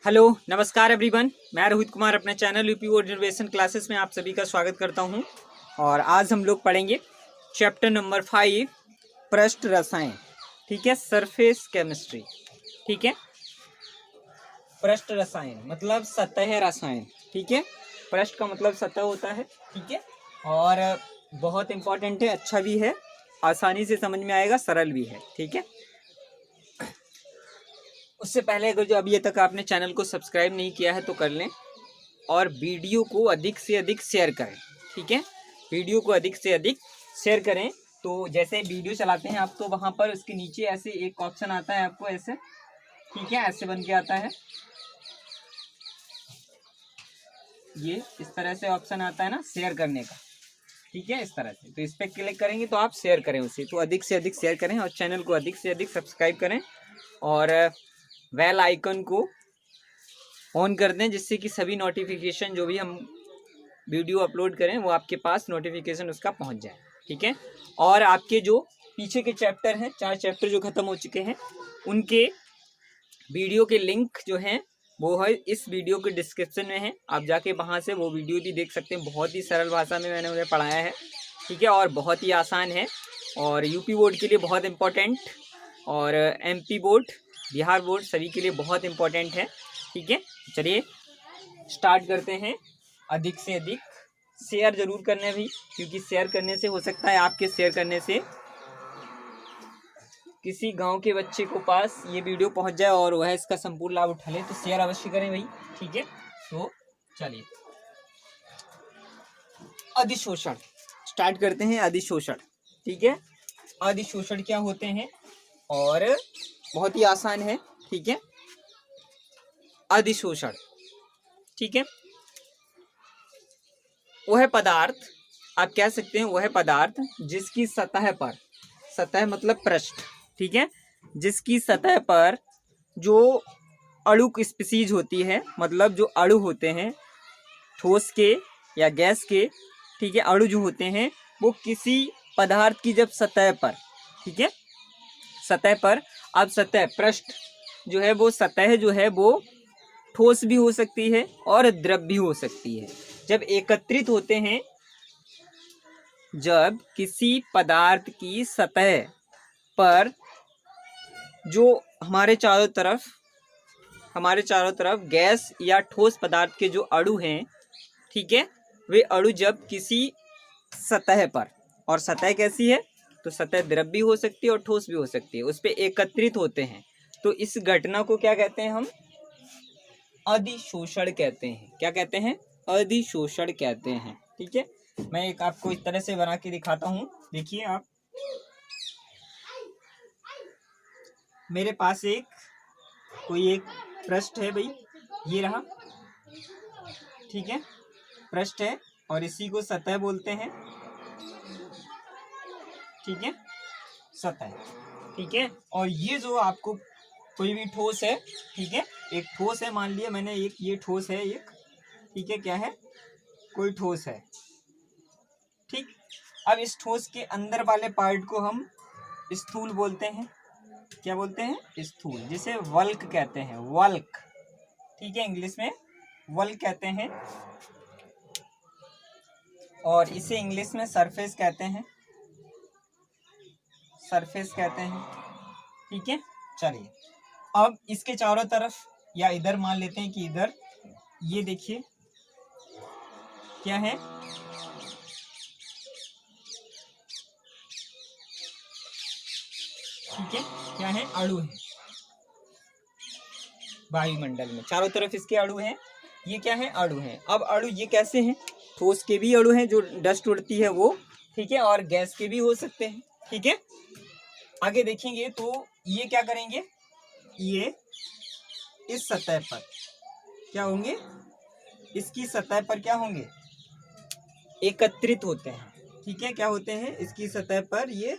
Hello नमस्कार everyone, मैं रोहित कुमार अपने channel UP board innovation classes में आप सभी का स्वागत करता हूं। और आज हम लोग पढ़ेंगे चैप्टर नंबर 5 पृष्ठ रसायन। ठीक है, सरफेस केमिस्ट्री। ठीक है, पृष्ठ रसायन मतलब सतह रसायन। ठीक है, पृष्ठ का मतलब सतह होता है। ठीक है, और बहुत इंपॉर्टेंट है, अच्छा भी है, आसानी से समझ में आएगा, सरल भी है। ठीक है, उससे पहले अगर जो अभी तक आपने चैनल को सब्सक्राइब नहीं किया है तो कर लें और वीडियो को अधिक से अधिक शेयर करें। ठीक है, वीडियो को अधिक से अधिक शेयर करें। तो जैसे वीडियो चलाते हैं आप, तो वहाँ पर उसके नीचे ऐसे एक ऑप्शन आता है आपको ऐसे, ठीक है, ऐसे बन के आता है, ये इस तरह से ऑप्शन आता है ना शेयर करने का। ठीक है, इस तरह से, तो इस पर क्लिक करेंगे तो आप शेयर करें उसे, तो अधिक से अधिक शेयर करें और चैनल को अधिक से अधिक सब्सक्राइब करें और बेल आइकन को ऑन कर दें, जिससे कि सभी नोटिफिकेशन जो भी हम वीडियो अपलोड करें वो आपके पास नोटिफिकेशन उसका पहुंच जाए। ठीक है, और आपके जो पीछे के चैप्टर हैं, 4 चैप्टर जो ख़त्म हो चुके हैं, उनके वीडियो के लिंक जो हैं वो है इस वीडियो के डिस्क्रिप्शन में है। आप जाके वहाँ से वो वीडियो भी देख सकते हैं। बहुत ही सरल भाषा में मैंने उन्हें पढ़ाया है। ठीक है, और बहुत ही आसान है और यूपी बोर्ड के लिए बहुत इम्पोर्टेंट और एमपी बोर्ड, बिहार बोर्ड सभी के लिए बहुत इम्पोर्टेंट है। ठीक है, चलिए स्टार्ट करते हैं। अधिक से अधिक शेयर जरूर करना भी, क्योंकि शेयर करने से हो सकता है आपके शेयर करने से किसी गांव के बच्चे को पास ये वीडियो पहुंच जाए और वह इसका संपूर्ण लाभ उठा ले, तो शेयर अवश्य करें भाई। ठीक है, तो चलिए अधिशोषण स्टार्ट करते हैं। अधिशोषण, ठीक है, अधिशोषण क्या होते हैं और बहुत ही आसान है। ठीक है, अधिशोषण, ठीक है, वह पदार्थ, आप कह सकते हैं वह पदार्थ जिसकी सतह पर, सतह मतलब पृष्ठ, ठीक है, जिसकी सतह पर जो अणु स्पीसीज होती है, मतलब जो अणु होते हैं ठोस के या गैस के, ठीक है, अणु जो होते हैं वो किसी पदार्थ की जब सतह पर, ठीक है, सतह पर, अब सतह पृष्ठ जो है वो सतह जो है वो ठोस भी हो सकती है और द्रव भी हो सकती है। जब एकत्रित होते हैं, जब किसी पदार्थ की सतह पर जो हमारे चारों तरफ गैस या ठोस पदार्थ के जो अणु हैं, ठीक है, वे अणु जब किसी सतह पर, और सतह कैसी है, तो सतह द्रव भी हो सकती है और ठोस भी हो सकती है, उस पर एकत्रित होते हैं, तो इस घटना को क्या कहते हैं हम, अधिशोषण कहते हैं। क्या कहते हैं, अधिशोषण कहते हैं। ठीक है, मैं एक आपको इस तरह से बना के दिखाता हूँ। देखिए आप, मेरे पास कोई एक पृष्ठ है भाई, ये रहा, ठीक है, पृष्ठ है और इसी को सतह बोलते हैं। ठीक है, सतह, ठीक है, और ये जो आपको कोई भी ठोस है, ठीक है, एक ठोस है, मान लिया मैंने ये ठोस है एक, ठीक है, क्या है, कोई ठोस है। ठीक, अब इस ठोस के अंदर वाले पार्ट को हम स्थूल बोलते हैं। क्या बोलते हैं, स्थूल, जिसे वल्क कहते हैं, वल्क। ठीक है, इंग्लिश में वल्क कहते हैं और इसे इंग्लिश में सरफेस कहते हैं, सरफेस कहते हैं। ठीक है, चलिए अब इसके चारों तरफ, या इधर मान लेते हैं कि इधर, ये देखिए क्या है, ठीक है, क्या है, अणु है। वायुमंडल में चारों तरफ इसके अणु हैं, ये क्या है, अणु है। अब अणु ये कैसे हैं, ठोस के भी अणु हैं जो डस्ट उड़ती है वो, ठीक है, और गैस के भी हो सकते हैं। ठीक है, आगे देखेंगे तो ये क्या करेंगे, ये इस सतह पर क्या होंगे, इसकी सतह पर क्या होंगे, एकत्रित होते हैं। ठीक है, क्या होते हैं, इसकी सतह पर ये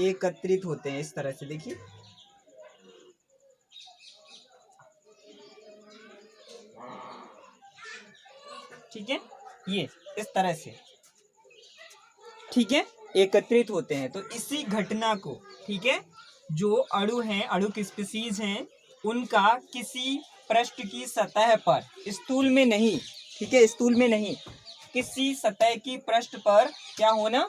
एकत्रित होते हैं, इस तरह से देखिए, ठीक है, ये इस तरह से, ठीक है, एकत्रित होते हैं। तो इसी घटना को, ठीक है, जो अणु हैं, अणु की स्पीसीज हैं, उनका किसी पृष्ठ की सतह पर, स्थूल में नहीं, ठीक है, स्थूल में नहीं, किसी सतह की पृष्ठ पर क्या होना,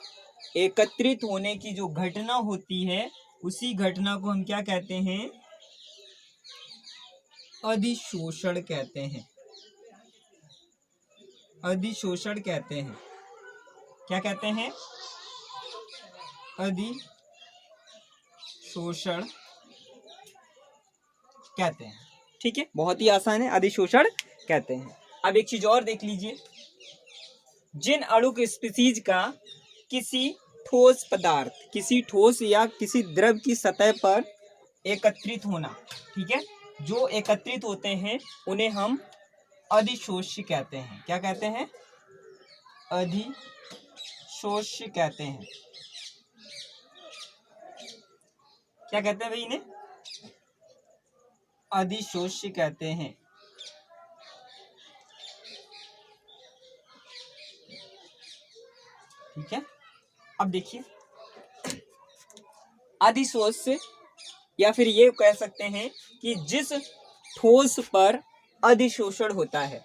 एकत्रित होने की जो घटना होती है, उसी घटना को हम क्या कहते हैं, अधिशोषण कहते हैं। अधिशोषण कहते हैं। क्या कहते हैं, अधिशोषण कहते हैं। ठीक है, बहुत ही आसान है, अधिशोषण कहते हैं। अब एक चीज और देख लीजिए, जिन अणुक स्पीसीज का किसी ठोस पदार्थ, किसी ठोस या किसी द्रव की सतह पर एकत्रित होना, ठीक है, जो एकत्रित होते हैं उन्हें हम अधिशोष्य कहते हैं। क्या कहते हैं, अधिशोष्य कहते हैं। क्या कहते हैं भाई इन्हें, अधिशोष्य कहते हैं। ठीक है, अब देखिए, अधिशोष्य या फिर ये कह सकते हैं कि जिस ठोस पर अधिशोषण होता है,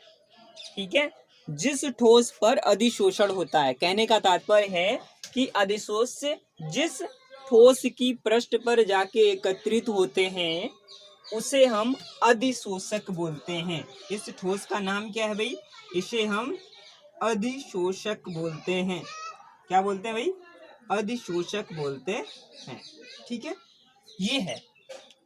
ठीक है, जिस ठोस पर अधिशोषण होता है, कहने का तात्पर्य है कि अधिशोष्य जिस ठोस की पृष्ठ पर जाके एकत्रित होते हैं उसे हम अधिशोषक बोलते हैं। इस ठोस का नाम क्या है भाई, इसे हम अधिशोषक बोलते हैं। क्या बोलते हैं भाई, अधिशोषक बोलते हैं। ठीक है, ये है।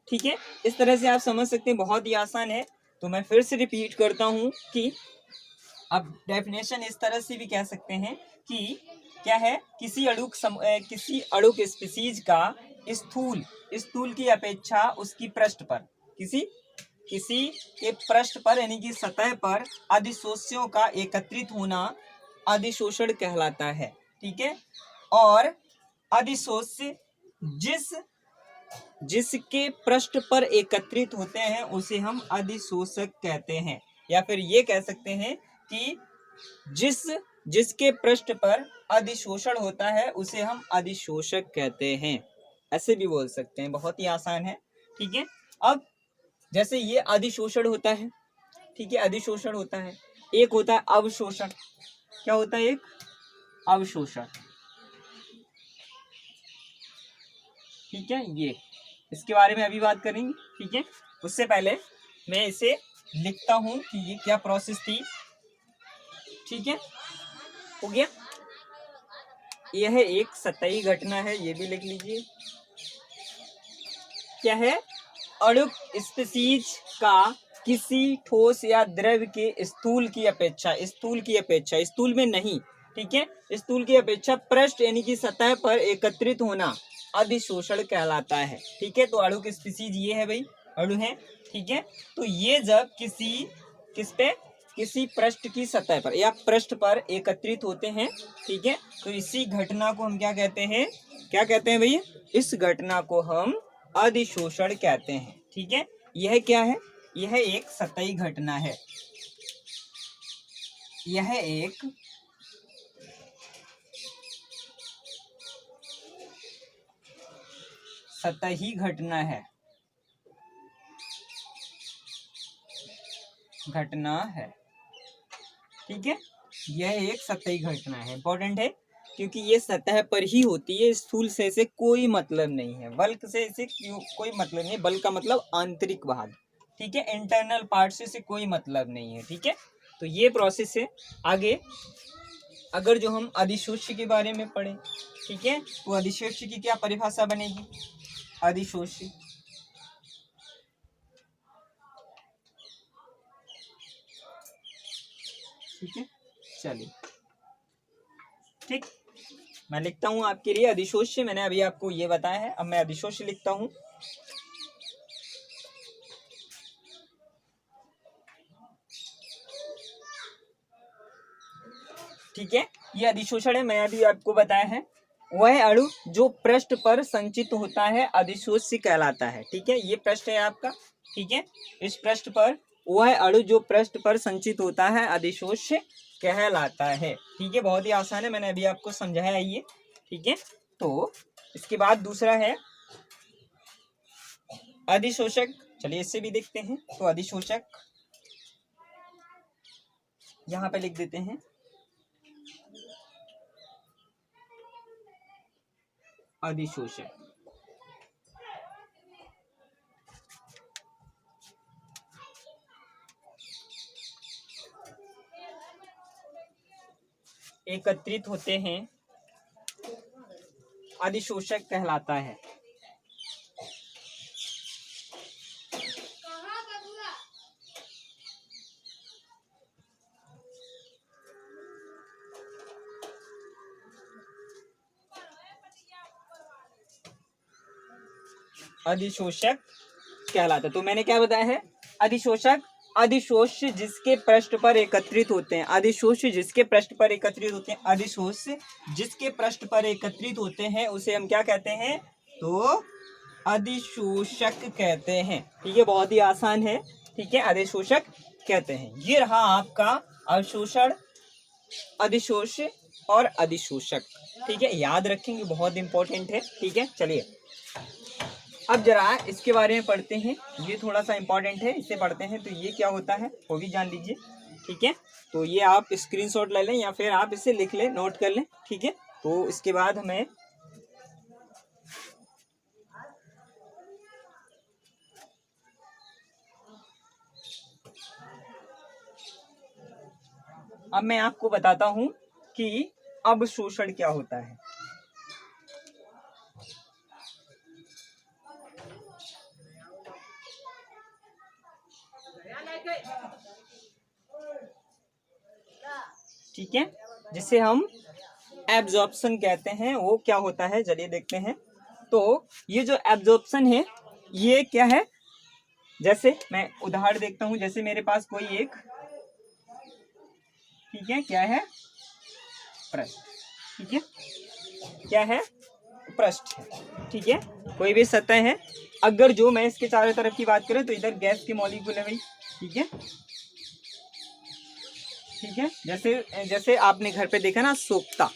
ठीक है, इस तरह से आप समझ सकते हैं, बहुत ही आसान है। तो मैं फिर से रिपीट करता हूं कि अब डेफिनेशन इस तरह से भी कह सकते हैं कि क्या है, किसी अणुक स्पीसीज का स्थूल की अपेक्षा उसकी पृष्ठ पर, किसी के पृष्ठ पर यानी कि सतह पर अधिशोष्यों का एकत्रित होना अधिशोषण कहलाता है। ठीक है, और अधिशोष्य जिसके पृष्ठ पर एकत्रित होते हैं उसे हम अधिशोषक कहते हैं। या फिर ये कह सकते हैं कि जिसके पृष्ठ पर अधिशोषण होता है उसे हम अधिशोषक कहते हैं, ऐसे भी बोल सकते हैं, बहुत ही आसान है। ठीक है, अब जैसे ये अधिशोषण होता है, ठीक है, अधिशोषण होता है, एक होता है अवशोषण। क्या होता है, एक अवशोषण। ठीक है, ये इसके बारे में अभी बात करेंगे। ठीक है, उससे पहले मैं इसे लिखता हूं कि ये क्या प्रोसेस थी। ठीक है, हो गया, यह एक सतही घटना है, ये भी लिख लीजिए। क्या है, अणुक स्पीसीज का किसी ठोस या द्रव के स्थूल की अपेक्षा, स्थूल में नहीं, ठीक है, स्थूल की अपेक्षा पृष्ठ यानी कि सतह पर एकत्रित होना अधिशोषण कहलाता है। ठीक है, तो अणुक स्पीसीज ये है भाई, अणु है। ठीक है, तो ये जब किसी पृष्ठ की सतह पर या पृष्ठ पर एकत्रित होते हैं, ठीक है, तो इसी घटना को हम क्या कहते हैं, भैया, इस घटना को हम अधिशोषण कहते हैं। ठीक है, यह क्या है, यह एक सतही घटना है, यह एक सतही घटना है, ठीक है, यह एक सतही घटना है। इंपॉर्टेंट है क्योंकि ये सतह पर ही होती है, स्थूल से इसे कोई मतलब नहीं है, बल्क से इसे कोई मतलब नहीं, बल्क का मतलब आंतरिक भाग। ठीक है, इंटरनल पार्ट से इसे कोई मतलब नहीं है। ठीक है, तो ये प्रोसेस है। आगे अगर जो हम अधिशोष्य के बारे में पढ़ें, ठीक है, तो अधिशोष्य की क्या परिभाषा बनेगी, अधिशोष्य, ठीक है, चलिए, ठीक, मैं लिखता हूं आपके लिए अधिशोष्य, मैंने अभी आपको ये बताया है, अब मैं अधिशोष्य लिखता हूं। ठीक है, ये अधिशोषण है, मैंने अभी आपको बताया है। वह अणु जो पृष्ठ पर संचित होता है अधिशोष्य कहलाता है। ठीक है, ये पृष्ठ है आपका, ठीक है, इस पृष्ठ पर वह अणु जो पृष्ठ पर संचित होता है अधिशोष्य कहलाता है। ठीक है, बहुत ही आसान है, मैंने अभी आपको समझाया ये। ठीक है, तो इसके बाद दूसरा है अधिशोषक चलिए इससे भी देखते हैं। तो अधिशोषक यहाँ पे लिख देते हैं, अधिशोषक। एकत्रित होते हैं, अधिशोषक कहलाता है। अधिशोषक कहलाता है। तो मैंने क्या बताया है, अधिशोषक अधिशोष जिसके पृष्ठ पर एकत्रित होते हैं, अधिशोष जिसके पृष्ठ पर एकत्रित होते हैं, अधिशोष जिसके पृष्ठ पर एकत्रित होते हैं उसे हम क्या कहते हैं, तो अधिशोषक कहते हैं। ठीक है, बहुत ही आसान है। ठीक है, अधिशोषक कहते हैं। ये रहा आपका अवशोषण, अधिशोष और अधिशोषक। ठीक है, याद रखेंगे, बहुत इंपॉर्टेंट है। ठीक है, चलिए अब जरा इसके बारे में पढ़ते हैं। ये थोड़ा सा इंपॉर्टेंट है, इसे पढ़ते हैं। तो ये क्या होता है वो भी जान लीजिए। ठीक है, तो ये आप स्क्रीनशॉट ले लें या फिर आप इसे लिख लें, नोट कर लें। ठीक है, तो इसके बाद हमें अब मैं आपको बताता हूं कि अवशोषण क्या होता है। ठीक है, जिसे हम एब्जॉर्प्शन कहते हैं, वो क्या होता है चलिए देखते हैं। तो ये जो एब्जॉर्प्शन है ये क्या है, जैसे मैं उदाहरण देखता हूं। जैसे मेरे पास कोई एक, ठीक है, क्या है, पृष्ठ। ठीक है, क्या है, पृष्ठ है। ठीक है, कोई भी सतह है। अगर जो मैं इसके चारों तरफ की बात करें तो इधर गैस के मॉलिक्यूल है भाई। ठीक है, ठीक है, जैसे जैसे आपने घर पे देखा ना सोख्ता।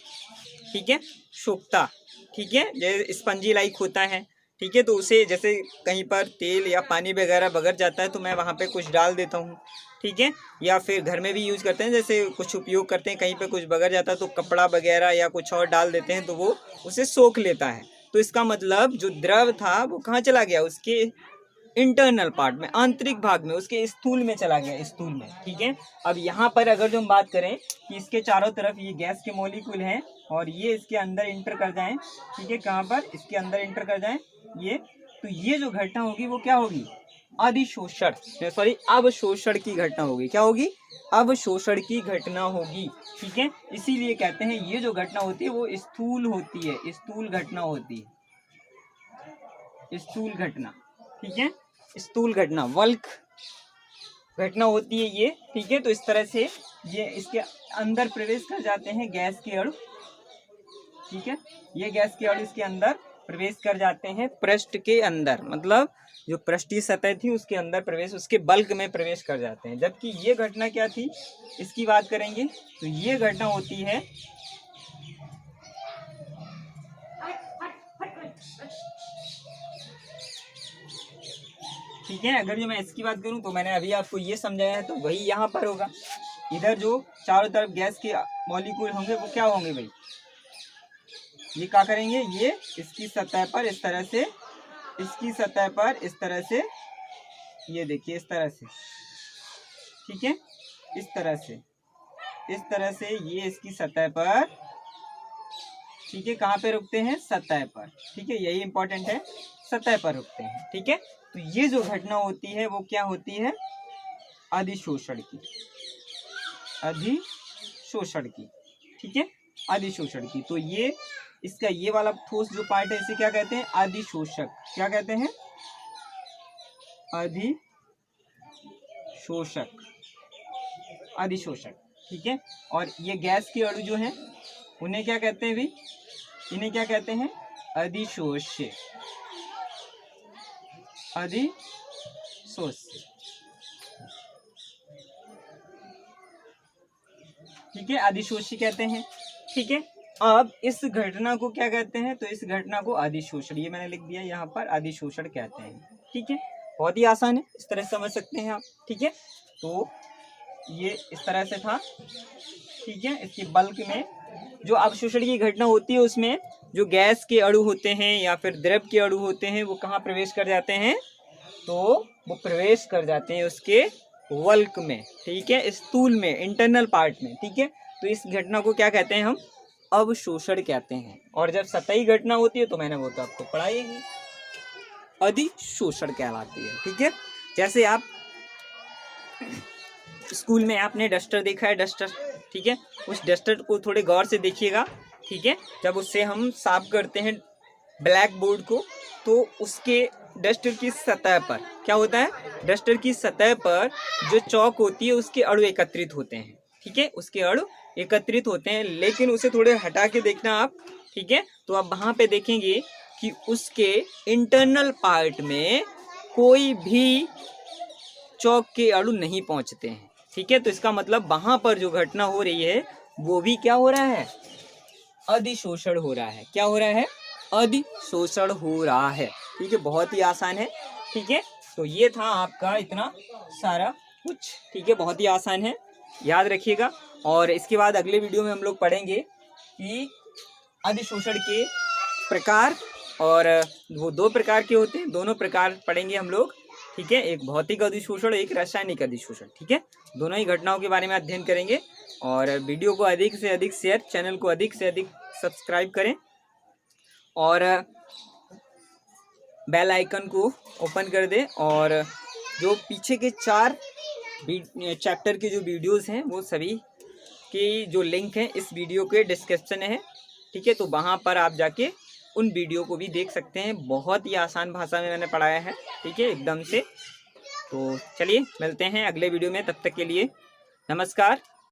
ठीक है, सोख्ता। ठीक है, जैसे स्पंजी लाइक होता है। ठीक है, तो उसे जैसे कहीं पर तेल या पानी वगैरह बगर जाता है तो मैं वहाँ पे कुछ डाल देता हूँ। ठीक है, या फिर घर में भी यूज करते हैं, जैसे कुछ उपयोग करते हैं, कहीं पे कुछ बगर जाता है तो कपड़ा वगैरह या कुछ और डाल देते हैं तो वो उसे सोख लेता है। तो इसका मतलब जो द्रव था वो कहाँ चला गया, उसके इंटरनल पार्ट में, आंतरिक भाग में, उसके स्थूल में चला गया, स्थूल में। ठीक है, अब यहाँ पर अगर जो हम बात करें कि इसके चारों तरफ ये गैस के मॉलिक्यूल हैं और ये इसके अंदर इंटर कर जाएं। ठीक है, कहाँ पर, इसके अंदर इंटर कर जाएं ये, तो ये जो घटना होगी वो क्या होगी, अधिशोषण, सॉरी अवशोषण की घटना होगी। क्या होगी, अवशोषण की घटना होगी। ठीक है, इसीलिए कहते हैं ये जो घटना होती है वो स्थूल होती है, स्थूल घटना होती है, स्थूल घटना। ठीक है, स्थूल घटना, वल्क घटना होती है ये। ठीक है, तो इस तरह से ये इसके अंदर प्रवेश कर जाते हैं गैस के अणु। ठीक है, ये गैस के अणु इसके अंदर प्रवेश कर जाते हैं, पृष्ठ के अंदर, मतलब जो पृष्ठीय सतह थी उसके अंदर प्रवेश, उसके बल्क में प्रवेश कर जाते हैं। जबकि ये घटना क्या थी, इसकी बात करेंगे तो ये घटना होती है ठीक है, अगर जो मैं इसकी बात करूं तो मैंने अभी आपको ये समझाया है, तो वही यहाँ पर होगा। इधर जो चारों तरफ गैस के मॉलिक्यूल होंगे वो क्या होंगे भाई, ये क्या करेंगे, ये इसकी सतह पर इस तरह से, इसकी सतह पर इस तरह से, ये देखिए इस तरह से। ठीक है, इस तरह से, इस तरह से ये इसकी सतह पर, ठीक है, कहाँ पे रुकते हैं, सतह पर। ठीक है, यही इंपॉर्टेंट है, सतह पर रुकते हैं। ठीक है, तो ये जो घटना होती है वो क्या होती है, अधिशोषण की, अधिशोषण की। ठीक है, अधिशोषण की। तो ये इसका ये वाला ठोस जो पार्ट है इसे क्या कहते हैं, अधिशोषक। क्या कहते हैं, अधिशोषक, अधिशोषक। ठीक है, और ये गैस के अणु जो हैं उन्हें क्या कहते हैं भी, इन्हें क्या कहते हैं, अधिशोष्य, अधिशोष्य। ठीक है, अधिशोषी कहते हैं। ठीक है, अब इस घटना को क्या कहते हैं, तो इस घटना को अधिशोषण, ये मैंने लिख दिया यहाँ पर, अधिशोषण कहते हैं। ठीक है, बहुत ही आसान है, इस तरह से समझ सकते हैं आप। ठीक है, तो ये इस तरह से था। ठीक है, इसके बल्क में जो अवशोषण की घटना होती है उसमें जो गैस के अणु होते हैं या फिर द्रव के अणु होते हैं वो कहाँ प्रवेश कर जाते हैं, तो वो प्रवेश कर जाते हैं उसके वल्क में। ठीक है, स्थूल में, इंटरनल पार्ट में। ठीक है, तो इस घटना को क्या कहते हैं हम, अवशोषण कहते हैं। और जब सतही घटना होती है तो मैंने वो तो आपको पढ़ाई ही, अधिशोषण कहलाती है। ठीक है, जैसे आप स्कूल में आपने डस्टर देखा है, डस्टर। ठीक है, उस डस्टर को थोड़े गौर से देखिएगा। ठीक है, जब उससे हम साफ करते हैं ब्लैक बोर्ड को तो उसके डस्टर की सतह पर क्या होता है, डस्टर की सतह पर जो चौक होती है उसके अणु एकत्रित होते हैं। ठीक है, उसके अणु एकत्रित होते हैं, लेकिन उसे थोड़े हटा के देखना आप। ठीक है, तो आप वहां पे देखेंगे कि उसके इंटरनल पार्ट में कोई भी चौक के अणु नहीं पहुंचते हैं। ठीक है, तो इसका मतलब वहां पर जो घटना हो रही है वो भी क्या हो रहा है, अधिशोषण हो रहा है। क्या हो रहा है, अधिशोषण हो रहा है। ठीक है, बहुत ही आसान है। ठीक है, तो ये था आपका इतना सारा कुछ। ठीक है, बहुत ही आसान है, याद रखिएगा। और इसके बाद अगले वीडियो में हम लोग पढ़ेंगे कि अधिशोषण के प्रकार, और वो 2 प्रकार के होते हैं, दोनों प्रकार पढ़ेंगे हम लोग। ठीक है, एक भौतिक अधिशोषण, एक रासायनिक अधिशोषण। ठीक है, दोनों ही घटनाओं के बारे में अध्ययन करेंगे। और वीडियो को अधिक से अधिक शेयर, चैनल को अधिक से अधिक सब्सक्राइब करें और बेल आइकन को ओपन कर दें। और जो पीछे के 4 चैप्टर के जो वीडियोस हैं वो सभी की जो लिंक है इस वीडियो के डिस्क्रिप्शन में है। ठीक है, तो वहाँ पर आप जाके उन वीडियो को भी देख सकते हैं। बहुत ही आसान भाषा में मैंने पढ़ाया है। ठीक है, एकदम से। तो चलिए मिलते हैं अगले वीडियो में, तब तक के लिए नमस्कार।